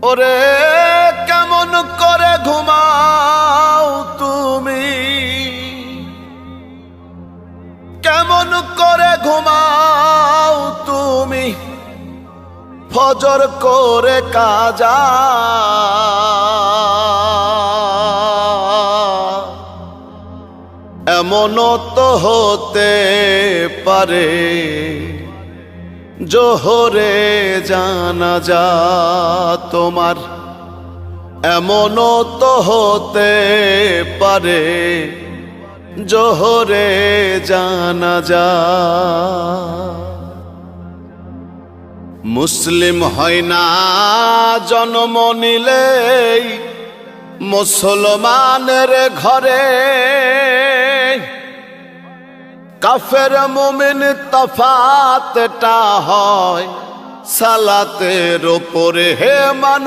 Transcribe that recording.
ওরে কেমন করে ঘুমাও তুমি, কেমন করে ঘুমাও তুমি ফজর করে কাজা। এমনও তো হতে পারে জোহরে জানাজা তোমার, এমনও তো হতে পারে জোহরে জানাজা। মুসলিম হয় না জন্ম নিলেই মুসলমানের ঘরে, কাফের মুমিন তফাতটা হয় সালাতের উপরে। হে মানুষ